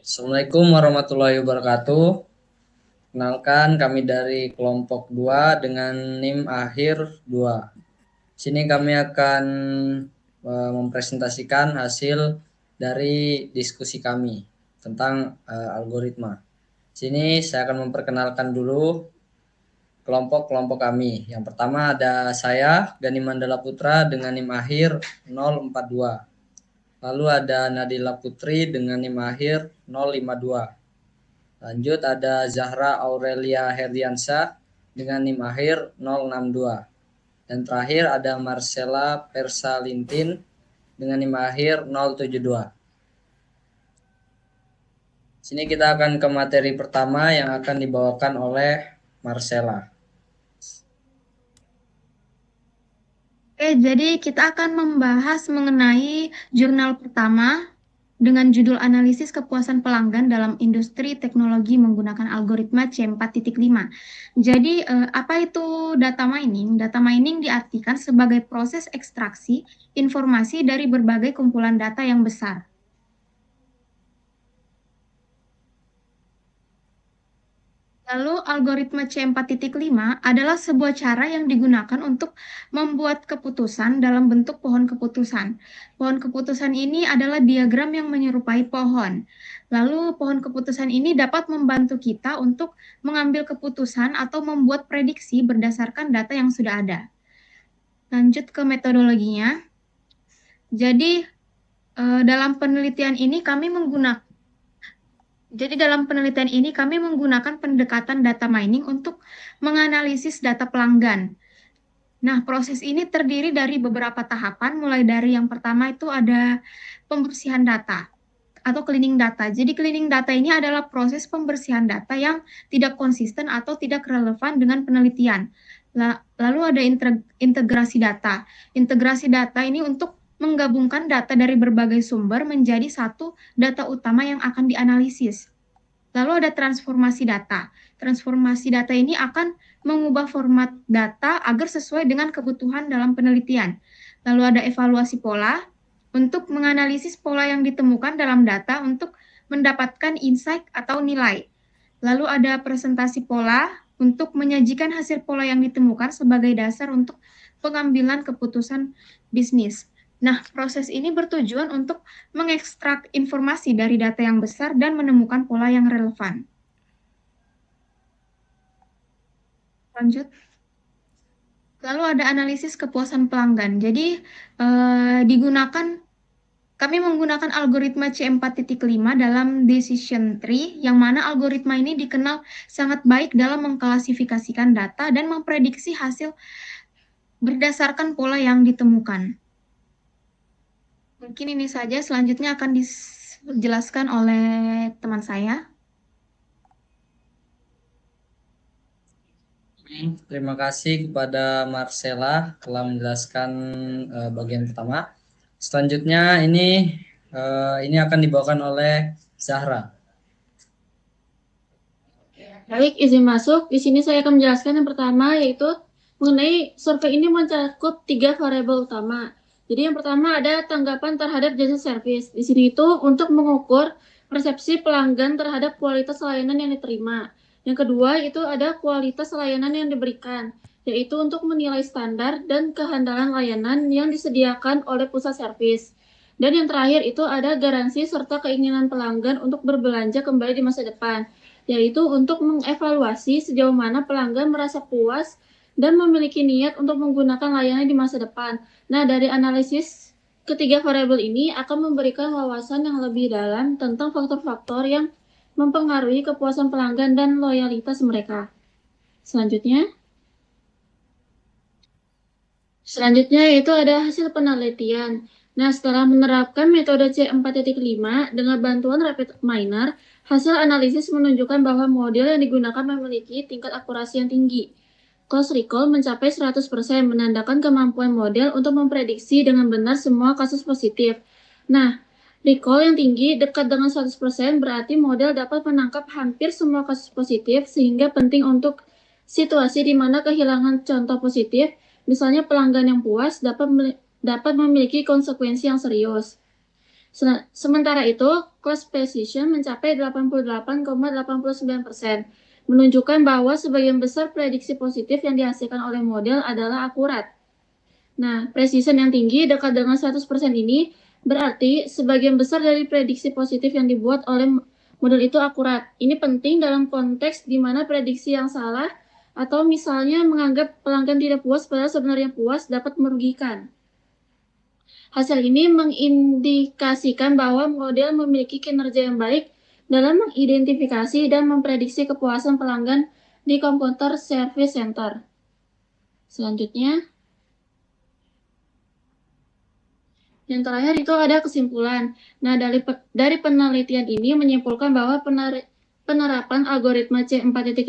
Assalamualaikum warahmatullahi wabarakatuh. Kenalkan kami dari kelompok 2 dengan NIM akhir 2. Sini kami akan mempresentasikan hasil dari diskusi kami tentang algoritma. Sini saya akan memperkenalkan dulu kelompok-kelompok kami. Yang pertama ada saya, Gani Mandala Putra dengan NIM akhir 042. Lalu ada Nadila Putri dengan NIM akhir 052. Lanjut ada Zahra Aurelia Herdiansyah dengan NIM akhir 062. Dan terakhir ada Marcella Persalintin dengan NIM akhir 072. Sini kita akan ke materi pertama yang akan dibawakan oleh Marcella. Oke, jadi kita akan membahas mengenai jurnal pertama dengan judul analisis kepuasan pelanggan dalam industri teknologi menggunakan algoritma C4.5. Jadi, apa itu data mining? Data mining diartikan sebagai proses ekstraksi informasi dari berbagai kumpulan data yang besar. Lalu algoritma C4.5 adalah sebuah cara yang digunakan untuk membuat keputusan dalam bentuk pohon keputusan. Pohon keputusan ini adalah diagram yang menyerupai pohon. Lalu pohon keputusan ini dapat membantu kita untuk mengambil keputusan atau membuat prediksi berdasarkan data yang sudah ada. Lanjut ke metodologinya. Jadi dalam penelitian ini kami menggunakan pendekatan data mining untuk menganalisis data pelanggan. Nah, proses ini terdiri dari beberapa tahapan, mulai dari yang pertama itu ada pembersihan data atau cleaning data. Jadi cleaning data ini adalah proses pembersihan data yang tidak konsisten atau tidak relevan dengan penelitian. Lalu ada integrasi data. Integrasi data ini untuk menggabungkan data dari berbagai sumber menjadi satu data utama yang akan dianalisis. Lalu ada transformasi data. Transformasi data ini akan mengubah format data agar sesuai dengan kebutuhan dalam penelitian. Lalu ada evaluasi pola untuk menganalisis pola yang ditemukan dalam data untuk mendapatkan insight atau nilai. Lalu ada presentasi pola untuk menyajikan hasil pola yang ditemukan sebagai dasar untuk pengambilan keputusan bisnis. Nah, proses ini bertujuan untuk mengekstrak informasi dari data yang besar dan menemukan pola yang relevan. Lanjut. Lalu ada analisis kepuasan pelanggan. Jadi, kami menggunakan algoritma C4.5 dalam decision tree, yang mana algoritma ini dikenal sangat baik dalam mengklasifikasikan data dan memprediksi hasil berdasarkan pola yang ditemukan. Mungkin ini saja, selanjutnya akan dijelaskan oleh teman saya. Terima kasih kepada Marcella telah menjelaskan bagian pertama. Selanjutnya ini akan dibawakan oleh Zahra. Baik, izin masuk. Di sini saya akan menjelaskan yang pertama, yaitu mengenai survei ini mencakup 3 variabel utama. Jadi yang pertama ada tanggapan terhadap jasa servis. Di sini itu untuk mengukur persepsi pelanggan terhadap kualitas layanan yang diterima. Yang kedua itu ada kualitas layanan yang diberikan, yaitu untuk menilai standar dan kehandalan layanan yang disediakan oleh pusat servis. Dan yang terakhir itu ada garansi serta keinginan pelanggan untuk berbelanja kembali di masa depan, yaitu untuk mengevaluasi sejauh mana pelanggan merasa puas dan memiliki niat untuk menggunakan layanan di masa depan. Nah, dari analisis ketiga variabel ini akan memberikan wawasan yang lebih dalam tentang faktor-faktor yang mempengaruhi kepuasan pelanggan dan loyalitas mereka. Selanjutnya itu ada hasil penelitian. Nah, setelah menerapkan metode C4.5 dengan bantuan Rapid Miner, hasil analisis menunjukkan bahwa model yang digunakan memiliki tingkat akurasi yang tinggi. Close recall mencapai 100%, menandakan kemampuan model untuk memprediksi dengan benar semua kasus positif. Nah, recall yang tinggi dekat dengan 100% berarti model dapat menangkap hampir semua kasus positif, sehingga penting untuk situasi di mana kehilangan contoh positif, misalnya pelanggan yang puas, dapat memiliki konsekuensi yang serius. Sementara itu, class precision mencapai 88,89%, menunjukkan bahwa sebagian besar prediksi positif yang dihasilkan oleh model adalah akurat. Nah, precision yang tinggi dekat dengan 100% ini berarti sebagian besar dari prediksi positif yang dibuat oleh model itu akurat. Ini penting dalam konteks di mana prediksi yang salah atau misalnya menganggap pelanggan tidak puas padahal sebenarnya puas dapat merugikan. Hasil ini mengindikasikan bahwa model memiliki kinerja yang baik dalam mengidentifikasi dan memprediksi kepuasan pelanggan di komputer service center. Selanjutnya, yang terakhir itu ada kesimpulan. Nah, dari penelitian ini menyimpulkan bahwa penerapan algoritma C4.5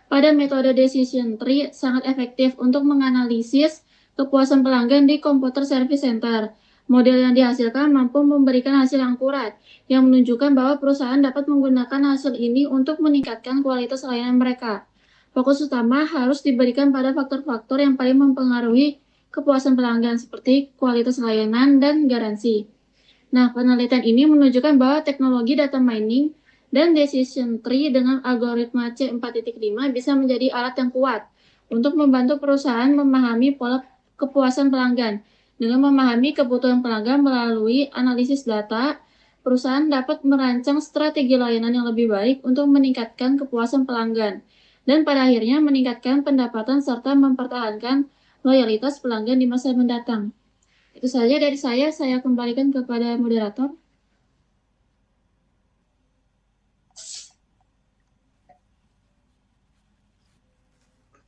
pada metode decision tree sangat efektif untuk menganalisis kepuasan pelanggan di komputer service center. Model yang dihasilkan mampu memberikan hasil yang akurat, yang menunjukkan bahwa perusahaan dapat menggunakan hasil ini untuk meningkatkan kualitas layanan mereka. Fokus utama harus diberikan pada faktor-faktor yang paling mempengaruhi kepuasan pelanggan seperti kualitas layanan dan garansi. Nah, penelitian ini menunjukkan bahwa teknologi data mining dan decision tree dengan algoritma C4.5 bisa menjadi alat yang kuat untuk membantu perusahaan memahami pola kepuasan pelanggan. Dengan memahami kebutuhan pelanggan melalui analisis data, perusahaan dapat merancang strategi layanan yang lebih baik untuk meningkatkan kepuasan pelanggan dan pada akhirnya meningkatkan pendapatan serta mempertahankan loyalitas pelanggan di masa mendatang. Itu saja dari saya kembalikan kepada moderator.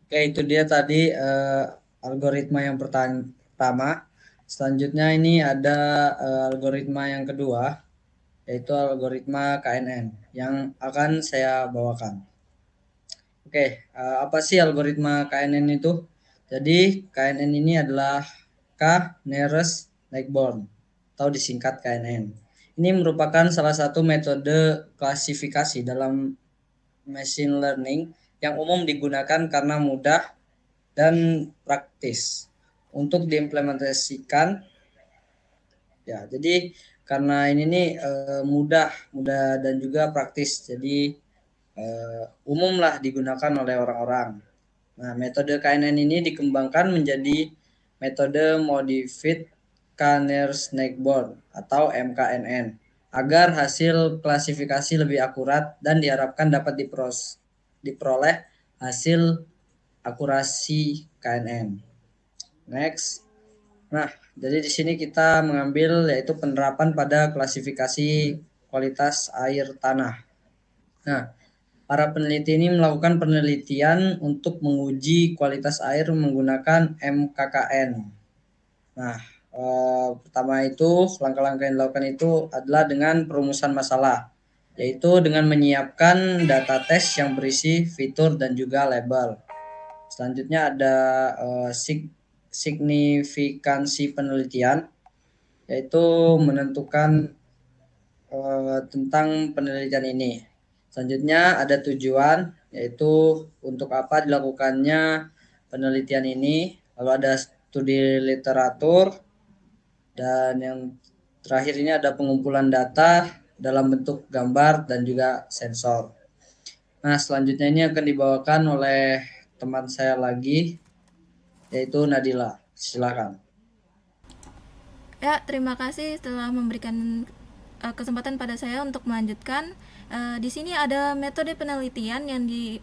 Oke, itu dia tadi algoritma yang pertama. Selanjutnya ini ada algoritma yang kedua, yaitu algoritma KNN yang akan saya bawakan. Oke, apa sih algoritma KNN itu? Jadi KNN ini adalah K-nearest neighbor atau disingkat KNN. Ini merupakan salah satu metode klasifikasi dalam machine learning yang umum digunakan karena mudah dan praktis untuk diimplementasikan. Ya, jadi karena ini nih mudah dan juga praktis, jadi umumlah digunakan oleh orang-orang. Nah, metode KNN ini dikembangkan menjadi metode Modified K-nearest neighbor atau MKNN agar hasil klasifikasi lebih akurat dan diharapkan dapat diperoleh hasil akurasi KNN. Next. Nah, jadi di sini kita mengambil yaitu penerapan pada klasifikasi kualitas air tanah. Nah, para peneliti ini melakukan penelitian untuk menguji kualitas air menggunakan MKKN. Nah, pertama itu langkah-langkah yang dilakukan itu adalah dengan perumusan masalah, yaitu dengan menyiapkan data tes yang berisi fitur dan juga label. Selanjutnya ada signifikansi penelitian, yaitu menentukan tentang penelitian ini. Selanjutnya ada tujuan, yaitu untuk apa dilakukannya penelitian ini. Lalu ada studi literatur, dan yang terakhir ini ada pengumpulan data dalam bentuk gambar dan juga sensor. Nah, selanjutnya ini akan dibawakan oleh teman saya lagi, yaitu Nadila. Silakan. Ya, terima kasih telah memberikan kesempatan pada saya untuk melanjutkan. Di sini ada metode penelitian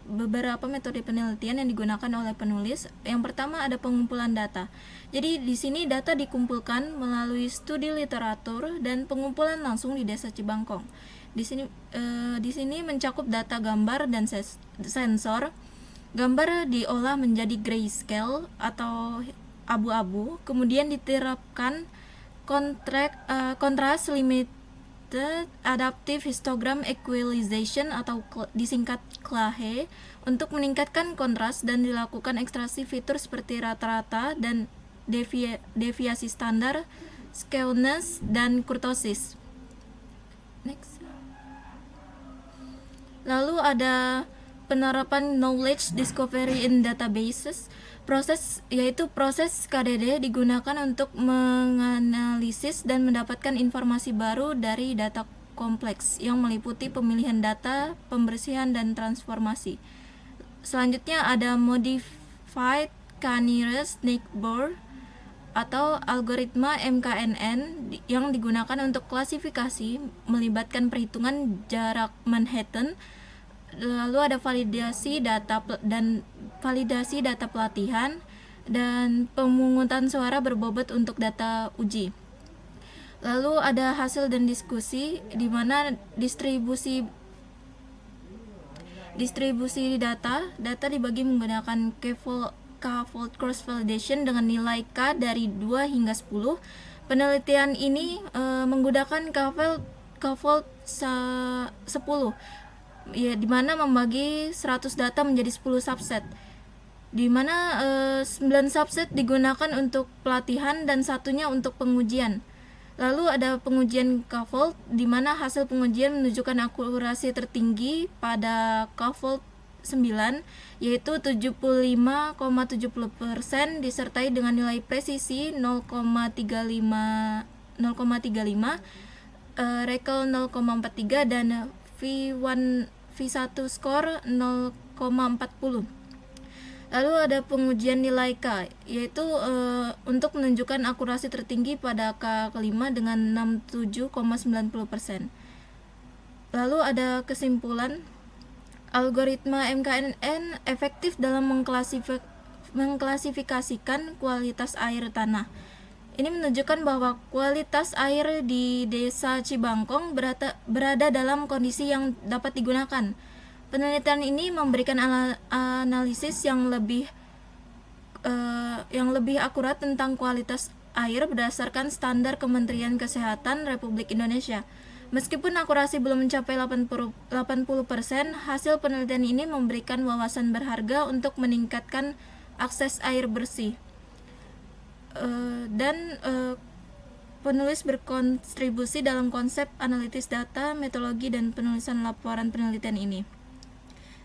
beberapa metode penelitian yang digunakan oleh penulis. Yang pertama ada pengumpulan data. Jadi di sini data dikumpulkan melalui studi literatur dan pengumpulan langsung di Desa Cibangkong. Di sini mencakup data gambar dan sensor. Gambar diolah menjadi grayscale atau abu-abu, kemudian diterapkan contrast limited adaptive histogram equalization atau disingkat CLAHE untuk meningkatkan kontras dan dilakukan ekstraksi fitur seperti rata-rata dan deviasi standar, skewness, dan kurtosis. Next. Lalu ada penerapan knowledge discovery in databases. Proses KDD digunakan untuk menganalisis dan mendapatkan informasi baru dari data kompleks yang meliputi pemilihan data, pembersihan, dan transformasi. Selanjutnya ada Modified K-nearest neighbor atau algoritma MKNN yang digunakan untuk klasifikasi melibatkan perhitungan jarak Manhattan. Lalu ada validasi data pelatihan dan pemungutan suara berbobot untuk data uji. Lalu ada hasil dan diskusi di mana distribusi data dibagi menggunakan K-fold cross validation dengan nilai K dari 2 hingga 10. Penelitian ini menggunakan K-fold 10, ya, di mana membagi 100 data menjadi 10 subset, di mana 9 subset digunakan untuk pelatihan dan satunya untuk pengujian. Lalu ada pengujian K-fold, di mana hasil pengujian menunjukkan akurasi tertinggi pada K-fold 9, yaitu 75,70% disertai dengan nilai presisi 0,35, Recall 0,43 dan V1 skor 0,40. Lalu ada pengujian nilai K, yaitu untuk menunjukkan akurasi tertinggi pada K kelima dengan 67,90%. Lalu ada kesimpulan, algoritma MKNN efektif dalam mengklasifikasikan kualitas air tanah. Ini menunjukkan bahwa kualitas air di Desa Cibangkong berada dalam kondisi yang dapat digunakan. Penelitian ini memberikan analisis yang lebih akurat tentang kualitas air berdasarkan standar Kementerian Kesehatan Republik Indonesia. Meskipun akurasi belum mencapai 80%, hasil penelitian ini memberikan wawasan berharga untuk meningkatkan akses air bersih. Penulis berkontribusi dalam konsep analitis data, metodologi, dan penulisan laporan penelitian ini.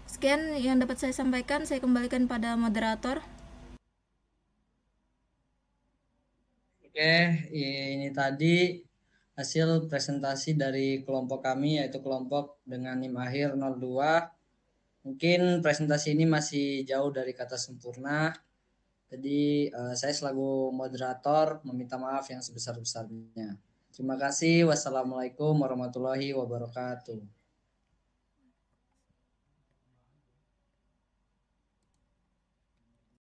Sekian yang dapat saya sampaikan, saya kembalikan pada moderator. Oke, ini tadi hasil presentasi dari kelompok kami, yaitu kelompok dengan NIM akhir 02. Mungkin presentasi ini masih jauh dari kata sempurna. Jadi saya selaku moderator meminta maaf yang sebesar-besarnya. Terima kasih. Wassalamualaikum warahmatullahi wabarakatuh.